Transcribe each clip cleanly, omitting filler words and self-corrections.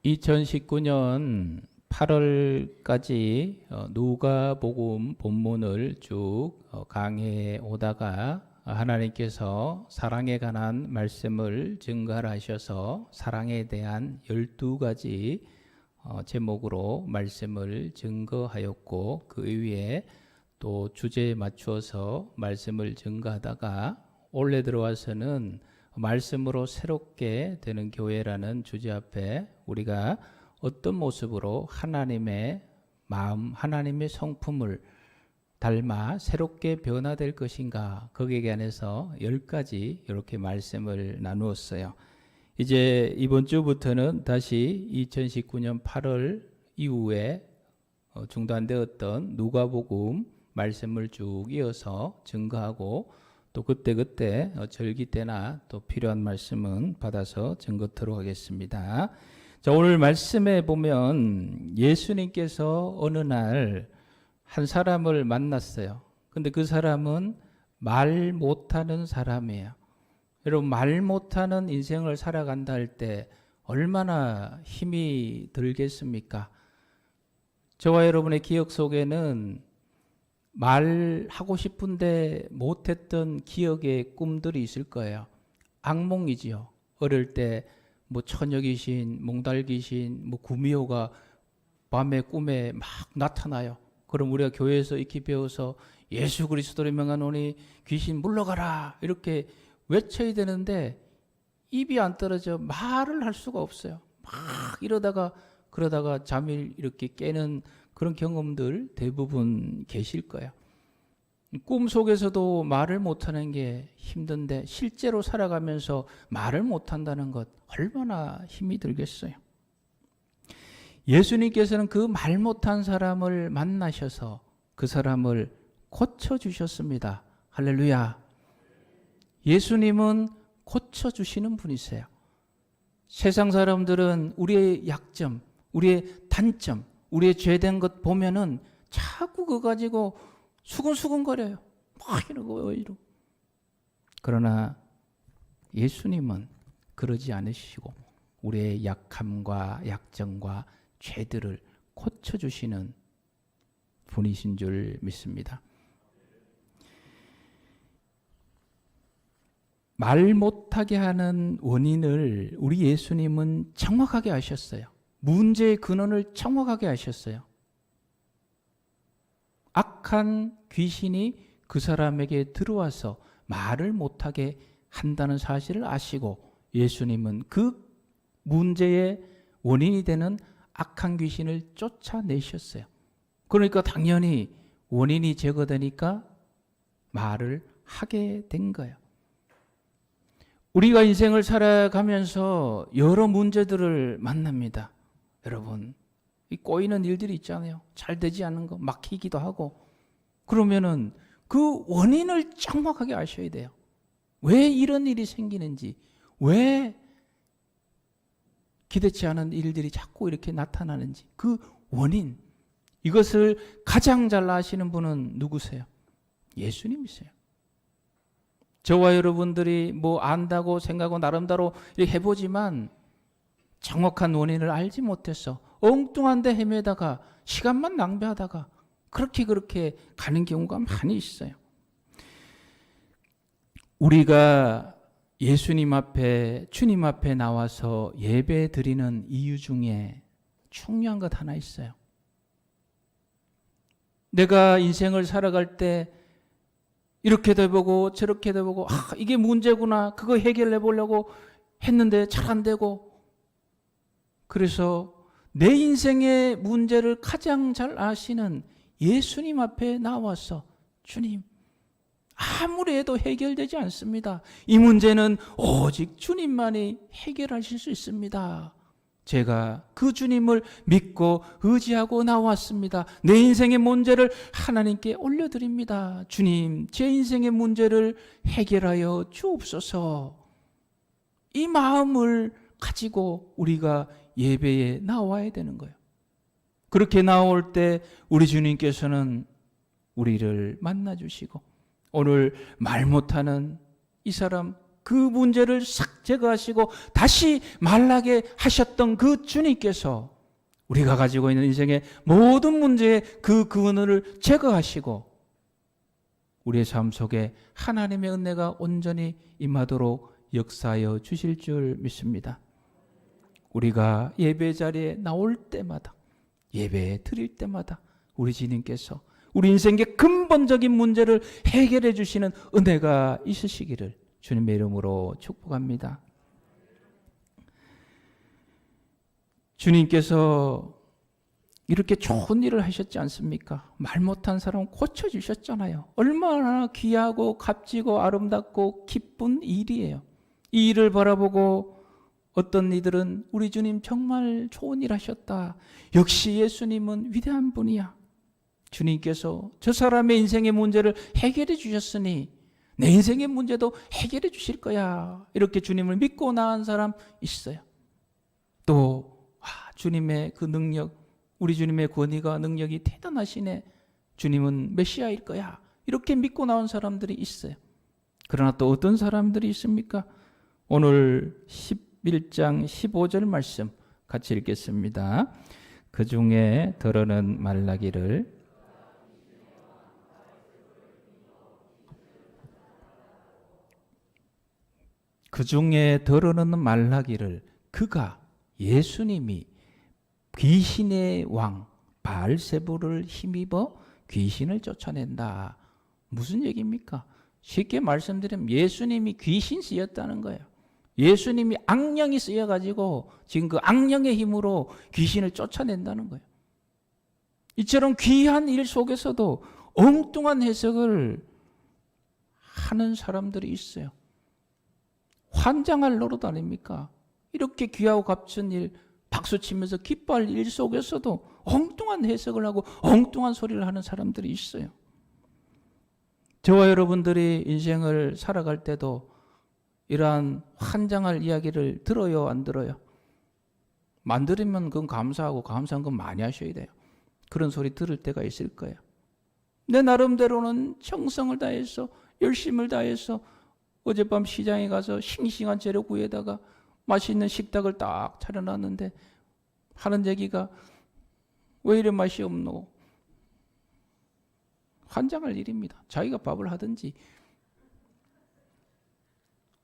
2019년 8월까지 누가복음 본문을 쭉 강해해 오다가 하나님께서 사랑에 관한 말씀을 증가하셔서 사랑에 대한 12가지 제목으로 말씀을 증거하였고, 그 위에 또 주제에 맞추어서 말씀을 증거하다가 올해 들어와서는 말씀으로 새롭게 되는 교회라는 주제 앞에 우리가 어떤 모습으로 하나님의 마음, 하나님의 성품을 닮아 새롭게 변화될 것인가, 거기에 관해서 10가지 이렇게 말씀을 나누었어요. 이제 이번 주부터는 다시 2019년 8월 이후에 중단되었던 누가복음 말씀을 쭉 이어서 증거하고, 또 그때그때 절기 때나 또 필요한 말씀은 받아서 증거토록 하겠습니다. 자, 오늘 말씀에 보면 예수님께서 어느 날 한 사람을 만났어요. 근데 그 사람은 말 못하는 사람이에요. 여러분, 말 못하는 인생을 살아간다 할 때 얼마나 힘이 들겠습니까? 저와 여러분의 기억 속에는 말하고 싶은데 못했던 기억의 꿈들이 있을 거예요. 악몽이지요. 어릴 때 뭐 처녀귀신, 몽달귀신, 뭐 구미호가 밤에 꿈에 막 나타나요. 그럼 우리가 교회에서 익히 배워서 예수 그리스도를 명하노니 귀신 물러가라 이렇게 외쳐야 되는데 입이 안 떨어져 말을 할 수가 없어요. 막 그러다가 잠이 이렇게 깨는 그런 경험들 대부분 계실 거예요. 꿈 속에서도 말을 못하는 게 힘든데 실제로 살아가면서 말을 못한다는 것 얼마나 힘이 들겠어요. 예수님께서는 그 말 못한 사람을 만나셔서 그 사람을 고쳐주셨습니다. 할렐루야. 예수님은 고쳐주시는 분이세요. 세상 사람들은 우리의 약점, 우리의 단점, 우리의 죄된 것 보면은 자꾸 그거 가지고 수근수근거려요. 막 이러고. 그러나 예수님은 그러지 않으시고 우리의 약함과 약점과 죄들을 고쳐주시는 분이신 줄 믿습니다. 말 못하게 하는 원인을 우리 예수님은 정확하게 아셨어요. 문제의 근원을 정확하게 아셨어요. 악한 귀신이 그 사람에게 들어와서 말을 못하게 한다는 사실을 아시고 예수님은 그 문제의 원인이 되는 악한 귀신을 쫓아내셨어요. 그러니까 당연히 원인이 제거되니까 말을 하게 된 거예요. 우리가 인생을 살아가면서 여러 문제들을 만납니다. 여러분, 이 꼬이는 일들이 있잖아요. 잘 되지 않는 거, 막히기도 하고. 그러면은 그 원인을 정확하게 아셔야 돼요. 왜 이런 일이 생기는지, 왜 기대치 않은 일들이 자꾸 이렇게 나타나는지, 그 원인, 이것을 가장 잘 아시는 분은 누구세요? 예수님이세요. 저와 여러분들이 뭐 안다고 생각하고 나름대로 이렇게 해보지만 정확한 원인을 알지 못해서 엉뚱한 데 헤매다가 시간만 낭비하다가 그렇게 가는 경우가 많이 있어요. 우리가 예수님 앞에, 주님 앞에 나와서 예배 드리는 이유 중에 중요한 것 하나 있어요. 내가 인생을 살아갈 때 이렇게도 해보고 저렇게도 해보고 이게 문제구나, 그거 해결해 보려고 했는데 잘 안 되고, 그래서 내 인생의 문제를 가장 잘 아시는 예수님 앞에 나와서 주님, 아무리 해도 해결되지 않습니다. 이 문제는 오직 주님만이 해결하실 수 있습니다. 제가 그 주님을 믿고 의지하고 나왔습니다. 내 인생의 문제를 하나님께 올려드립니다. 주님, 제 인생의 문제를 해결하여 주옵소서. 이 마음을 가지고 우리가 예배에 나와야 되는 거예요. 그렇게 나올 때 우리 주님께서는 우리를 만나주시고, 오늘 말 못하는 이 사람 그 문제를 싹 제거하시고 다시 말라게 하셨던 그 주님께서 우리가 가지고 있는 인생의 모든 문제의 그 근원을 제거하시고 우리의 삶 속에 하나님의 은혜가 온전히 임하도록 역사하여 주실 줄 믿습니다. 우리가 예배 자리에 나올 때마다, 예배 드릴 때마다 우리 주님께서 우리 인생의 근본적인 문제를 해결해 주시는 은혜가 있으시기를 주님의 이름으로 축복합니다. 주님께서 이렇게 좋은 일을 하셨지 않습니까? 말 못한 사람 고쳐주셨잖아요. 얼마나 귀하고 값지고 아름답고 기쁜 일이에요. 이 일을 바라보고 어떤 이들은 우리 주님 정말 좋은 일 하셨다. 역시 예수님은 위대한 분이야. 주님께서 저 사람의 인생의 문제를 해결해 주셨으니 내 인생의 문제도 해결해 주실 거야. 이렇게 주님을 믿고 나간 사람 있어요. 또 주님의 그 능력, 우리 주님의 권위가 능력이 대단하시네. 주님은 메시아일 거야. 이렇게 믿고 나온 사람들이 있어요. 그러나 또 어떤 사람들이 있습니까? 오늘 11장 15절 말씀 같이 읽겠습니다. 그 중에 더러는 말라기를 그가 예수님이 귀신의 왕 바알세불을 힘입어 귀신을 쫓아낸다. 무슨 얘기입니까? 쉽게 말씀드리면 예수님이 귀신 쓰였다는 거예요. 예수님이 악령이 쓰여가지고 지금 그 악령의 힘으로 귀신을 쫓아낸다는 거예요. 이처럼 귀한 일 속에서도 엉뚱한 해석을 하는 사람들이 있어요. 환장할 노릇 아닙니까? 이렇게 귀하고 값진 일 박수치면서 기뻐할 일 속에서도 엉뚱한 해석을 하고 엉뚱한 소리를 하는 사람들이 있어요. 저와 여러분들이 인생을 살아갈 때도 이러한 환장할 이야기를 들어요, 안 들어요? 만들면 그건 감사하고 감사한 건 많이 하셔야 돼요. 그런 소리 들을 때가 있을 거예요. 내 나름대로는 정성을 다해서 열심을 다해서 어젯밤 시장에 가서 싱싱한 재료 구해다가 맛있는 식탁을 딱 차려놨는데 하는 얘기가 왜 이런 맛이 없노? 환장할 일입니다. 자기가 밥을 하든지.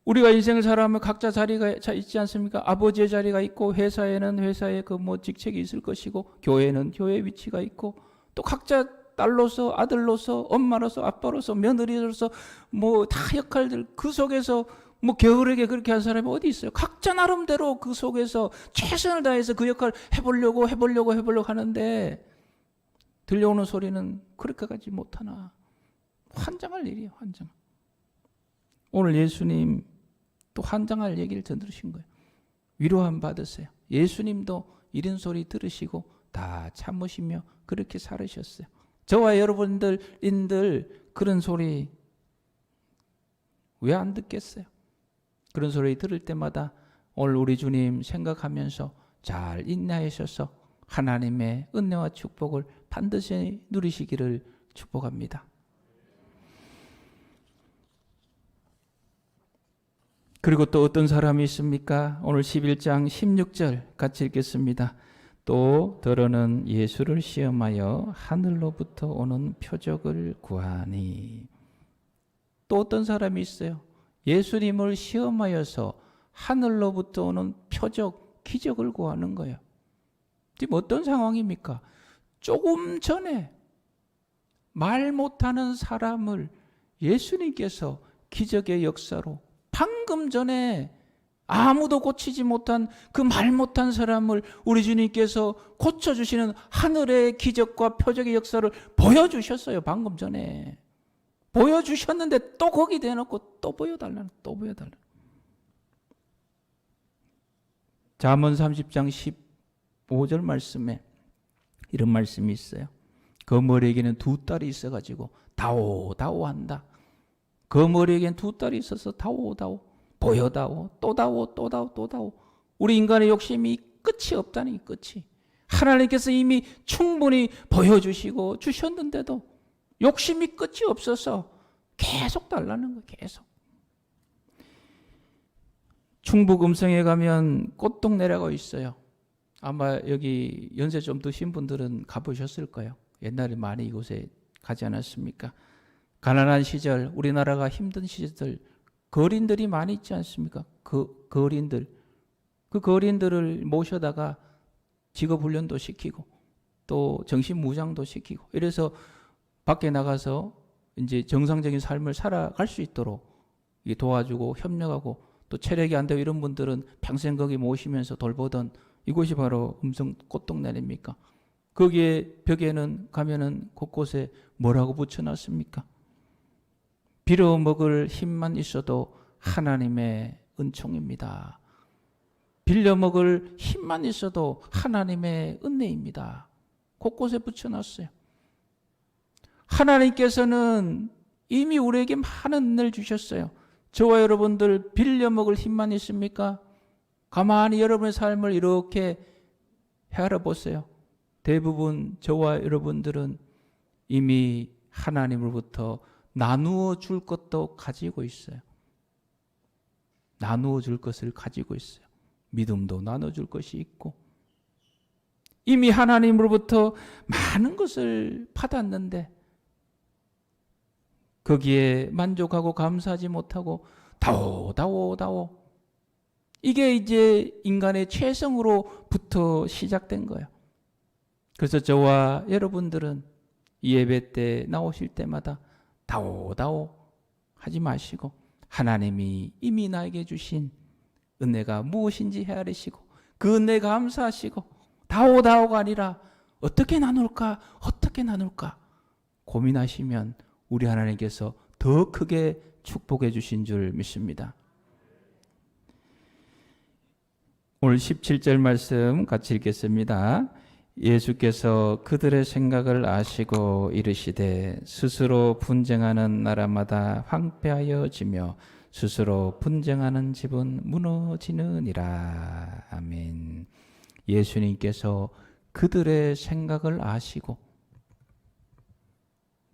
우리가 인생을 살아가면 각자 자리가 있지 않습니까? 아버지의 자리가 있고 회사에는 회사의 그 뭐 직책이 있을 것이고 교회는 교회의 위치가 있고 또 각자 딸로서 아들로서 엄마로서 아빠로서 며느리로서 뭐 다 역할들 그 속에서 뭐 게으르게 그렇게 한 사람이 어디 있어요? 각자 나름대로 그 속에서 최선을 다해서 그 역할을 해보려고 하는데 들려오는 소리는 그렇게까지 못하나. 환장할 일이에요. 환장. 오늘 예수님 또 환장할 얘기를 전들으신 거예요. 위로함 받으세요. 예수님도 이런 소리 들으시고 다 참으시며 그렇게 살으셨어요. 저와 여러분들인들 그런 소리 왜 안 듣겠어요? 그런 소리 들을 때마다 오늘 우리 주님 생각하면서 잘 인내하셔서 하나님의 은혜와 축복을 반드시 누리시기를 축복합니다. 그리고 또 어떤 사람이 있습니까? 오늘 11장 16절 같이 읽겠습니다. 또 더러는 예수를 시험하여 하늘로부터 오는 표적을 구하니. 또 어떤 사람이 있어요. 예수님을 시험하여서 하늘로부터 오는 표적, 기적을 구하는 거예요. 지금 어떤 상황입니까? 조금 전에 말 못하는 사람을 예수님께서 기적의 역사로 방금 전에 아무도 고치지 못한 그 말 못한 사람을 우리 주님께서 고쳐주시는 하늘의 기적과 표적의 역사를 보여주셨어요. 방금 전에. 보여주셨는데 또 거기 대놓고 또 보여달라는. 잠언 30장 15절 말씀에 이런 말씀이 있어요. 거머리에게는 두 딸이 있어가지고 다오 한다. 거머리에게는 두 딸이 있어서 다오 보여다오 또 다오. 우리 인간의 욕심이 끝이 없다니. 끝이. 하나님께서 이미 충분히 보여주시고 주셨는데도 욕심이 끝이 없어서 계속 달라는 거예요. 계속. 충북 음성에 가면 꽃동네라고 있어요. 아마 여기 연세 좀 드신 분들은 가보셨을 거예요. 옛날에 많이 이곳에 가지 않았습니까? 가난한 시절, 우리나라가 힘든 시절 거린들이 많이 있지 않습니까? 그 거린들을 모셔다가 직업훈련도 시키고 또 정신무장도 시키고 이래서 밖에 나가서 이제 정상적인 삶을 살아갈 수 있도록 도와주고 협력하고 또 체력이 안 되고 이런 분들은 평생 거기 모시면서 돌보던 이곳이 바로 음성 꽃동네 아닙니까? 거기에 벽에는 가면은 곳곳에 뭐라고 붙여놨습니까? 빌어먹을 힘만 있어도 하나님의 은총입니다. 빌려먹을 힘만 있어도 하나님의 은혜입니다. 곳곳에 붙여놨어요. 하나님께서는 이미 우리에게 많은 은혜를 주셨어요. 저와 여러분들 빌려먹을 힘만 있습니까? 가만히 여러분의 삶을 이렇게 헤아려 보세요. 대부분 저와 여러분들은 이미 하나님으로부터 나누어 줄 것도 가지고 있어요. 나누어 줄 것을 가지고 있어요. 믿음도 나눠줄 것이 있고 이미 하나님으로부터 많은 것을 받았는데 거기에 만족하고 감사하지 못하고 다오 이게 이제 인간의 최성으로부터 시작된 거예요. 그래서 저와 여러분들은 예배 때 나오실 때마다 다오 하지 마시고 하나님이 이미 나에게 주신 은혜가 무엇인지 헤아리시고 그 은혜 감사하시고 다오가 아니라 어떻게 나눌까 고민하시면 우리 하나님께서 더 크게 축복해 주신 줄 믿습니다. 오늘 17절 말씀 같이 읽겠습니다. 예수께서 그들의 생각을 아시고 이르시되 스스로 분쟁하는 나라마다 황폐하여지며 스스로 분쟁하는 집은 무너지느니라. 아멘. 예수님께서 그들의 생각을 아시고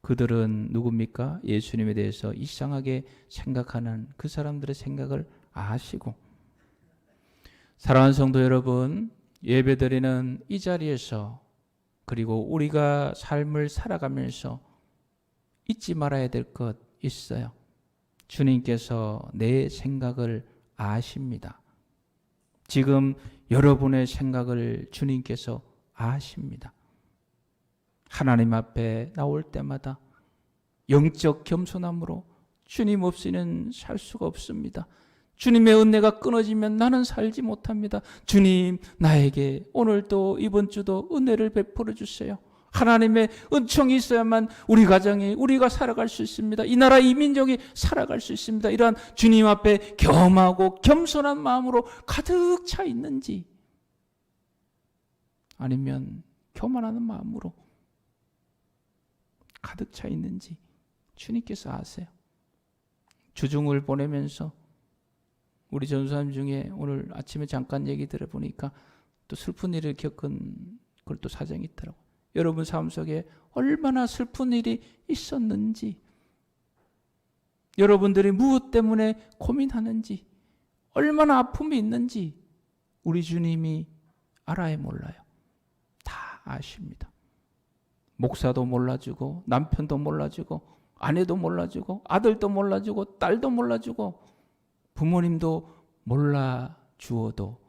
그들은 누굽니까? 예수님에 대해서 이상하게 생각하는 그 사람들의 생각을 아시고 사랑하는 성도 여러분, 예배드리는 이 자리에서 그리고 우리가 삶을 살아가면서 잊지 말아야 될 것 있어요. 주님께서 내 생각을 아십니다. 지금 여러분의 생각을 주님께서 아십니다. 하나님 앞에 나올 때마다 영적 겸손함으로 주님 없이는 살 수가 없습니다. 주님의 은혜가 끊어지면 나는 살지 못합니다. 주님, 나에게 오늘도 이번 주도 은혜를 베풀어 주세요. 하나님의 은총이 있어야만 우리 가정이 우리가 살아갈 수 있습니다. 이 나라 이 민족이 살아갈 수 있습니다. 이러한 주님 앞에 겸하고 겸손한 마음으로 가득 차 있는지 아니면 교만하는 마음으로 가득 차 있는지 주님께서 아세요. 주중을 보내면서 우리 전사님 중에 오늘 아침에 잠깐 얘기 들어보니까 또 슬픈 일을 겪은 그걸 또 사정이 있더라고요. 여러분 삶 속에 얼마나 슬픈 일이 있었는지, 여러분들이 무엇 때문에 고민하는지, 얼마나 아픔이 있는지 우리 주님이 알아야 몰라요. 다 아십니다. 목사도 몰라주고 남편도 몰라주고 아내도 몰라주고 아들도 몰라주고 딸도 몰라주고 부모님도 몰라주어도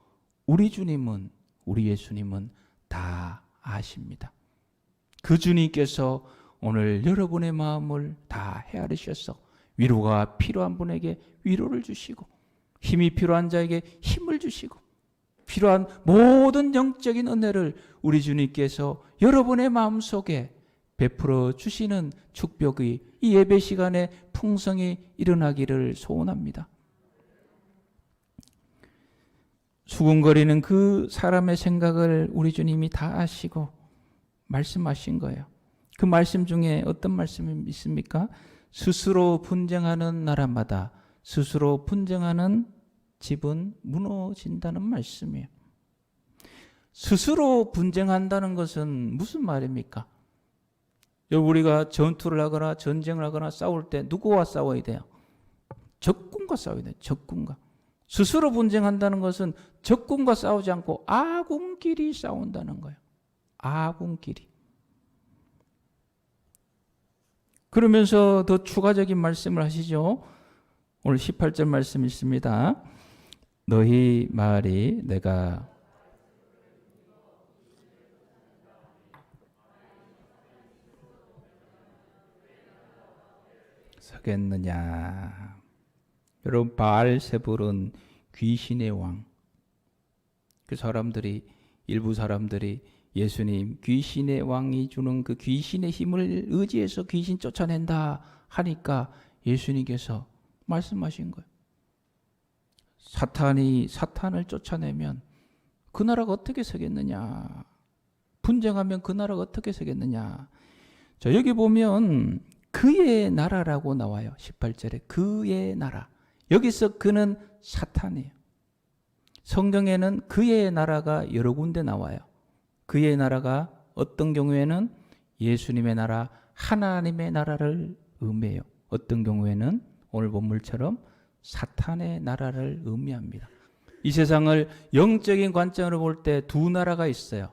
우리 주님은, 우리 예수님은 다 아십니다. 그 주님께서 오늘 여러분의 마음을 다 헤아리셔서 위로가 필요한 분에게 위로를 주시고 힘이 필요한 자에게 힘을 주시고 필요한 모든 영적인 은혜를 우리 주님께서 여러분의 마음속에 베풀어 주시는 축복이 이 예배 시간에 풍성히 일어나기를 소원합니다. 수군거리는 그 사람의 생각을 우리 주님이 다 아시고 말씀하신 거예요. 그 말씀 중에 어떤 말씀이 있습니까? 스스로 분쟁하는 나라마다 스스로 분쟁하는 집은 무너진다는 말씀이에요. 스스로 분쟁한다는 것은 무슨 말입니까? 우리가 전투를 하거나 전쟁을 하거나 싸울 때 누구와 싸워야 돼요? 적군과 싸워야 돼요. 적군과. 스스로 분쟁한다는 것은 적군과 싸우지 않고 아군끼리 싸운다는 거예요. 아군끼리. 그러면서 더 추가적인 말씀을 하시죠. 오늘 18절 말씀 있습니다. 너희 말이 내가 서겠느냐. 여러분, 바알세불은 귀신의 왕. 그 사람들이, 일부 사람들이 예수님 귀신의 왕이 주는 그 귀신의 힘을 의지해서 귀신 쫓아낸다 하니까 예수님께서 말씀하신 거예요. 사탄이 사탄을 쫓아내면 그 나라가 어떻게 서겠느냐. 분쟁하면 그 나라가 어떻게 서겠느냐. 자, 여기 보면 그의 나라라고 나와요. 18절에 그의 나라. 여기서 그는 사탄이에요. 성경에는 그의 나라가 여러 군데 나와요. 그의 나라가 어떤 경우에는 예수님의 나라, 하나님의 나라를 의미해요. 어떤 경우에는 오늘 본문처럼 사탄의 나라를 의미합니다. 이 세상을 영적인 관점으로 볼 때 두 나라가 있어요.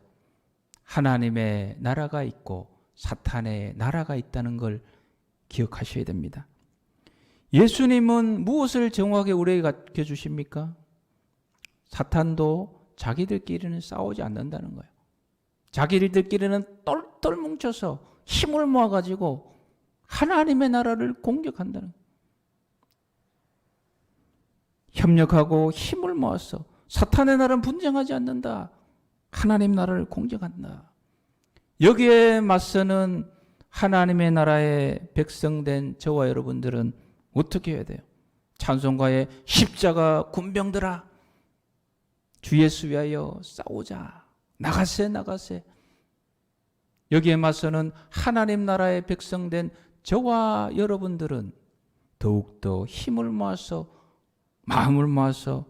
하나님의 나라가 있고 사탄의 나라가 있다는 걸 기억하셔야 됩니다. 예수님은 무엇을 정확하게 우리에게 가르쳐 주십니까? 사탄도 자기들끼리는 싸우지 않는다는 거예요. 자기들끼리는 똘똘 뭉쳐서 힘을 모아가지고 하나님의 나라를 공격한다는 거예요. 협력하고 힘을 모아서 사탄의 나라는 분쟁하지 않는다. 하나님 나라를 공격한다. 여기에 맞서는 하나님의 나라의 백성된 저와 여러분들은 어떻게 해야 돼요? 찬송가에 십자가 군병들아 주 예수 위하여 싸우자. 나가세 나가세. 여기에 맞서는 하나님 나라의 백성된 저와 여러분들은 더욱더 힘을 모아서 마음을 모아서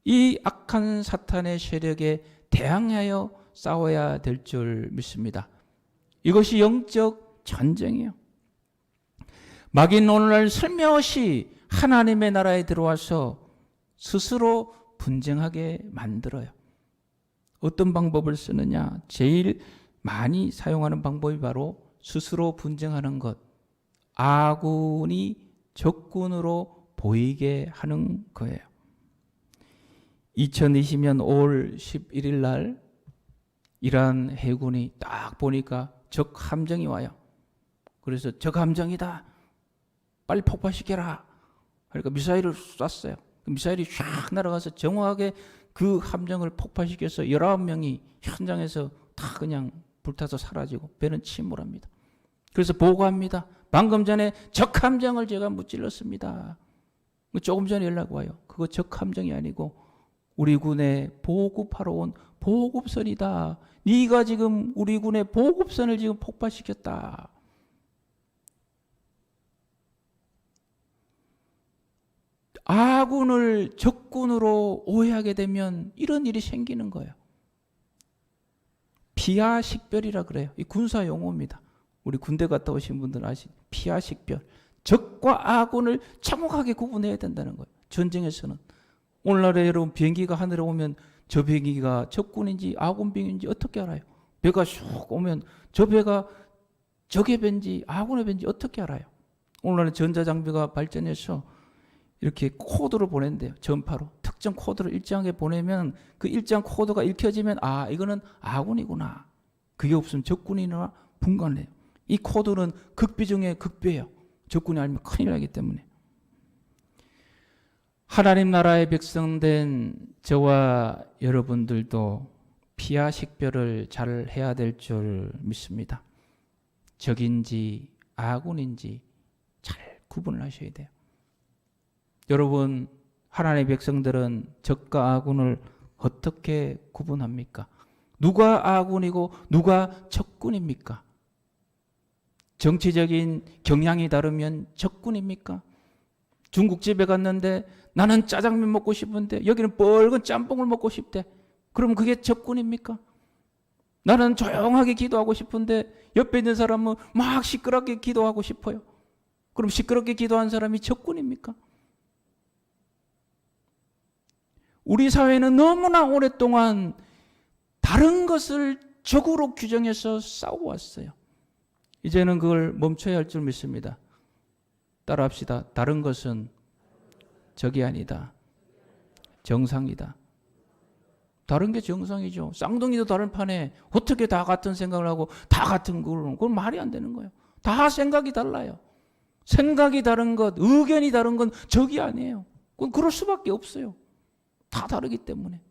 이 악한 사탄의 세력에 대항하여 싸워야 될 줄 믿습니다. 이것이 영적 전쟁이에요. 마귀는 오늘날 슬며시 하나님의 나라에 들어와서 스스로 분쟁하게 만들어요. 어떤 방법을 쓰느냐? 제일 많이 사용하는 방법이 바로 스스로 분쟁하는 것. 아군이 적군으로 보이게 하는 거예요. 2020년 5월 11일 날 이란 해군이 딱 보니까 적 함정이 와요. 그래서 적 함정이다. 빨리 폭파시켜라. 그러니까 미사일을 쐈어요. 미사일이 쫙 날아가서 정확하게 그 함정을 폭파시켜서 19명이 현장에서 다 그냥 불타서 사라지고 배는 침몰합니다. 그래서 보고합니다. 방금 전에 적 함정을 제가 무찔렀습니다. 조금 전에 연락 와요. 그거 적 함정이 아니고 우리 군에 보급하러 온 보급선이다. 네가 지금 우리 군의 보급선을 지금 폭파시켰다. 아군을 적군으로 오해하게 되면 이런 일이 생기는 거예요. 피하식별이라 그래요. 이 군사 용어입니다. 우리 군대 갔다 오신 분들 아시죠? 피하식별. 적과 아군을 정확하게 구분해야 된다는 거예요. 전쟁에서는. 오늘날에 여러분 비행기가 하늘에 오면 저 비행기가 적군인지 아군 비행인지 어떻게 알아요? 배가 쑥 오면 저 배가 적의 배인지 아군의 배인지 어떻게 알아요? 오늘날에 전자장비가 발전해서 이렇게 코드를 보낸대요. 전파로. 특정 코드를 일정하게 보내면 그 일정 코드가 읽혀지면 아 이거는 아군이구나. 그게 없으면 적군이나 분간해요. 이 코드는 극비 중에 극비예요. 적군이 알면 큰일 나기 때문에. 하나님 나라의 백성된 저와 여러분들도 피하식별을 잘 해야 될 줄 믿습니다. 적인지 아군인지 잘 구분을 하셔야 돼요. 여러분, 하나님의 백성들은 적과 아군을 어떻게 구분합니까? 누가 아군이고 누가 적군입니까? 정치적인 경향이 다르면 적군입니까? 중국집에 갔는데 나는 짜장면 먹고 싶은데 여기는 뻘건 짬뽕을 먹고 싶대. 그럼 그게 적군입니까? 나는 조용하게 기도하고 싶은데 옆에 있는 사람은 막 시끄럽게 기도하고 싶어요. 그럼 시끄럽게 기도한 사람이 적군입니까? 우리 사회는 너무나 오랫동안 다른 것을 적으로 규정해서 싸워왔어요. 이제는 그걸 멈춰야 할 줄 믿습니다. 따라합시다. 다른 것은 적이 아니다. 정상이다. 다른 게 정상이죠. 쌍둥이도 다른 판에 어떻게 다 같은 생각을 하고 다 같은 그건 말이 안 되는 거예요. 다 생각이 달라요. 생각이 다른 것, 의견이 다른 건 적이 아니에요. 그건 그럴 수밖에 없어요. 다 다르기 때문에.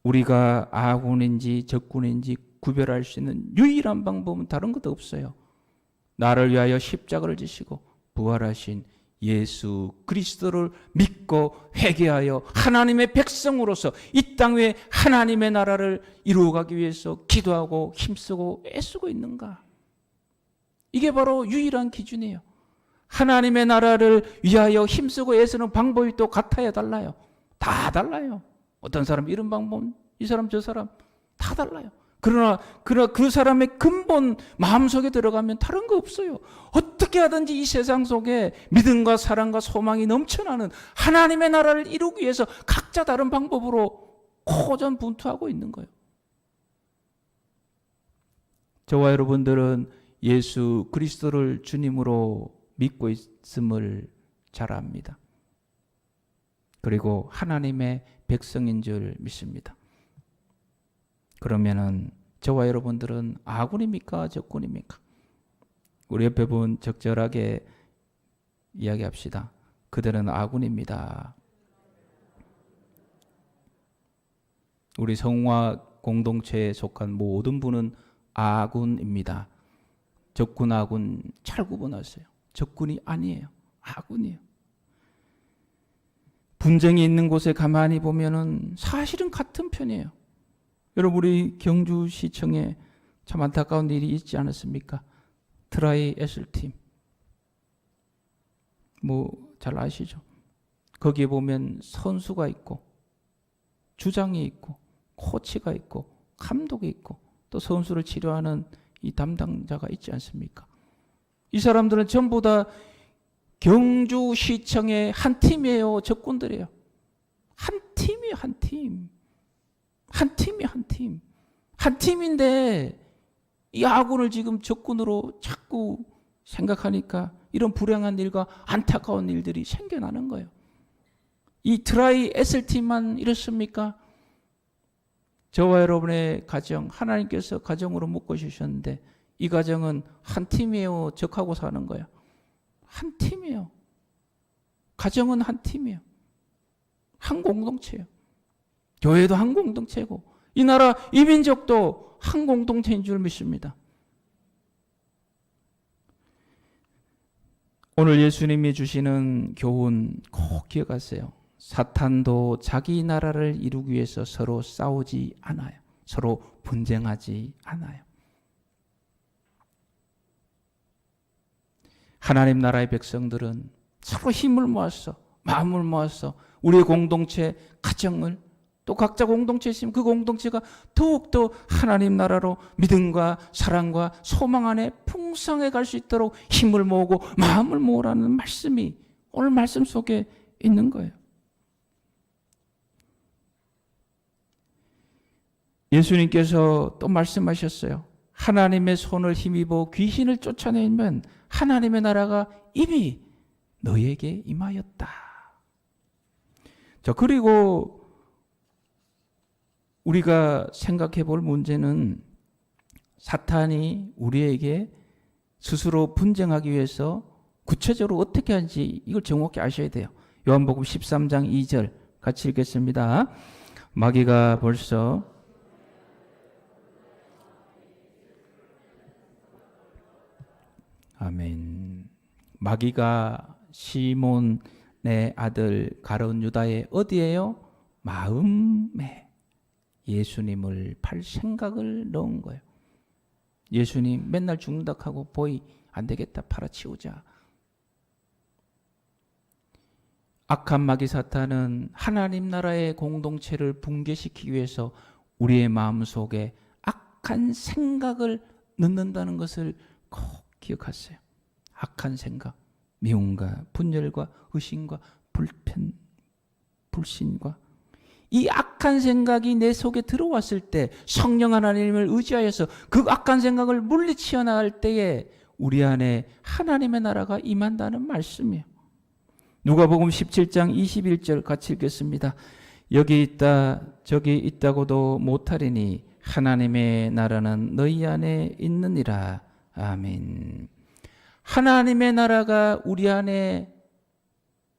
우리가 아군인지 적군인지 구별할 수 있는 유일한 방법은 다른 것도 없어요. 나를 위하여 십자가를 지시고 부활하신 예수 그리스도를 믿고 회개하여 하나님의 백성으로서 이 땅 위에 하나님의 나라를 이루어가기 위해서 기도하고 힘쓰고 애쓰고 있는가? 이게 바로 유일한 기준이에요. 하나님의 나라를 위하여 힘쓰고 애쓰는 방법이 또 같아야 달라요. 다 달라요. 어떤 사람 이런 방법, 이 사람 저 사람 다 달라요. 그러나 그 사람의 근본 마음속에 들어가면 다른 거 없어요. 어떻게 하든지 이 세상 속에 믿음과 사랑과 소망이 넘쳐나는 하나님의 나라를 이루기 위해서 각자 다른 방법으로 고전분투하고 있는 거예요. 저와 여러분들은 예수 그리스도를 주님으로 믿고 있음을 잘 압니다. 그리고 하나님의 백성인 줄 믿습니다. 그러면은 저와 여러분들은 아군입니까? 적군입니까? 우리 옆에 분 적절하게 이야기합시다. 그들은 아군입니다. 우리 성화 공동체에 속한 모든 분은 아군입니다. 적군, 아군 잘 구분하세요. 적군이 아니에요. 아군이에요. 분쟁이 있는 곳에 가만히 보면은 사실은 같은 편이에요. 여러분 우리 경주시청에 참 안타까운 일이 있지 않았습니까? 트라이애슬팀 잘 아시죠? 거기에 보면 선수가 있고 주장이 있고 코치가 있고 감독이 있고 또 선수를 치료하는 이 담당자가 있지 않습니까? 이 사람들은 전부 다 경주시청의 한 팀이에요. 적군들이에요. 한 팀이에요. 한 팀. 한 팀이 한 팀. 한 팀인데 이 아군을 지금 적군으로 자꾸 생각하니까 이런 불행한 일과 안타까운 일들이 생겨나는 거예요. 이 트라이애슬팀만 이렇습니까? 저와 여러분의 가정, 하나님께서 가정으로 묶어주셨는데 이 가정은 한 팀이에요. 적하고 사는 거예요. 한 팀이에요. 가정은 한 팀이에요. 한 공동체예요. 교회도 한 공동체고 이 나라 이 민족도 한 공동체인 줄 믿습니다. 오늘 예수님이 주시는 교훈 꼭 기억하세요. 사탄도 자기 나라를 이루기 위해서 서로 싸우지 않아요. 서로 분쟁하지 않아요. 하나님 나라의 백성들은 서로 힘을 모아서 마음을 모아서 우리의 공동체 가정을 또 각자 공동체 있으면 그 공동체가 더욱더 하나님 나라로 믿음과 사랑과 소망 안에 풍성해 갈 수 있도록 힘을 모으고 마음을 모으라는 말씀이 오늘 말씀 속에 있는 거예요. 예수님께서 또 말씀하셨어요. 하나님의 손을 힘입어 귀신을 쫓아내면 하나님의 나라가 이미 너에게 임하였다. 자, 그리고 우리가 생각해 볼 문제는 사탄이 우리에게 스스로 분쟁하기 위해서 구체적으로 어떻게 하는지 이걸 정확히 아셔야 돼요. 요한복음 13장 2절 같이 읽겠습니다. 마귀가 벌써 아멘. 마귀가 시몬의 아들 가룟 유다의 어디에요? 마음에 예수님을 팔 생각을 넣은 거예요. 예수님 맨날 죽는다 하고 보이 안 되겠다 팔아치우자. 악한 마귀 사탄은 하나님 나라의 공동체를 붕괴시키기 위해서 우리의 마음속에 악한 생각을 넣는다는 것을 꼭 기억하세요. 악한 생각, 미움과 분열과 의심과 불편, 불신과 이 악한 생각이 내 속에 들어왔을 때 성령 하나님을 의지하여서 그 악한 생각을 물리치어 나갈 때에 우리 안에 하나님의 나라가 임한다는 말씀이에요. 누가복음 17장 21절 같이 읽겠습니다. 여기 있다 저기 있다고도 못하리니 하나님의 나라는 너희 안에 있느니라. 아멘. 하나님의 나라가 우리 안에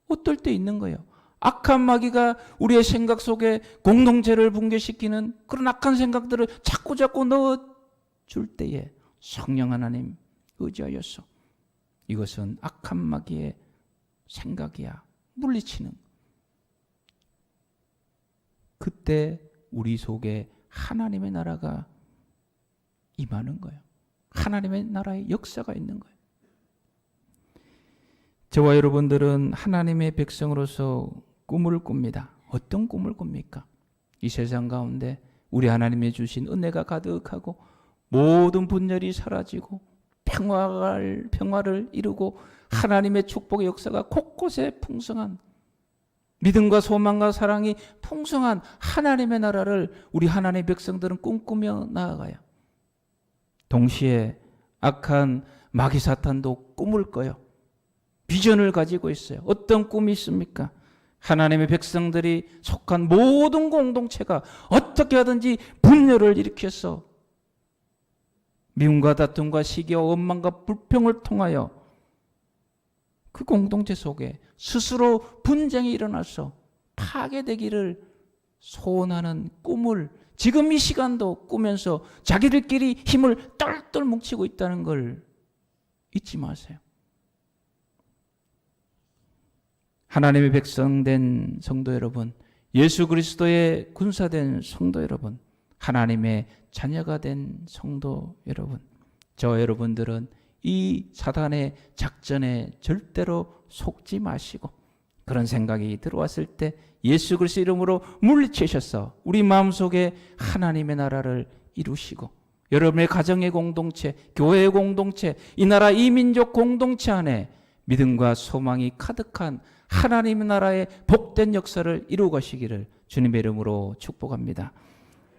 어떨 때 있는 거예요. 악한 마귀가 우리의 생각 속에 공동체를 붕괴시키는 그런 악한 생각들을 자꾸 넣어줄 때에 성령 하나님 의지하여서 이것은 악한 마귀의 생각이야 물리치는, 그때 우리 속에 하나님의 나라가 임하는 거예요. 하나님의 나라의 역사가 있는 거예요. 저와 여러분들은 하나님의 백성으로서 꿈을 꿉니다. 어떤 꿈을 꿉니까? 이 세상 가운데 우리 하나님이 주신 은혜가 가득하고 모든 분열이 사라지고 평화를 이루고 하나님의 축복의 역사가 곳곳에 풍성한, 믿음과 소망과 사랑이 풍성한 하나님의 나라를 우리 하나님의 백성들은 꿈꾸며 나아가요. 동시에 악한 마귀 사탄도 꿈을 꿔요. 비전을 가지고 있어요. 어떤 꿈이 있습니까? 하나님의 백성들이 속한 모든 공동체가 어떻게 하든지 분열을 일으켜서 미움과 다툼과 시기와 원망과 불평을 통하여 그 공동체 속에 스스로 분쟁이 일어나서 파괴되기를 소원하는 꿈을 지금 이 시간도 꾸면서 자기들끼리 힘을 똘똘 뭉치고 있다는 걸 잊지 마세요. 하나님의 백성된 성도 여러분, 예수 그리스도의 군사된 성도 여러분, 하나님의 자녀가 된 성도 여러분, 저 여러분들은 이 사단의 작전에 절대로 속지 마시고 그런 생각이 들어왔을 때 예수 그리스도 이름으로 물리치셔서 우리 마음속에 하나님의 나라를 이루시고 여러분의 가정의 공동체, 교회의 공동체, 이 나라 이 민족 공동체 안에 믿음과 소망이 가득한 하나님의 나라의 복된 역사를 이루어 가시기를 주님의 이름으로 축복합니다.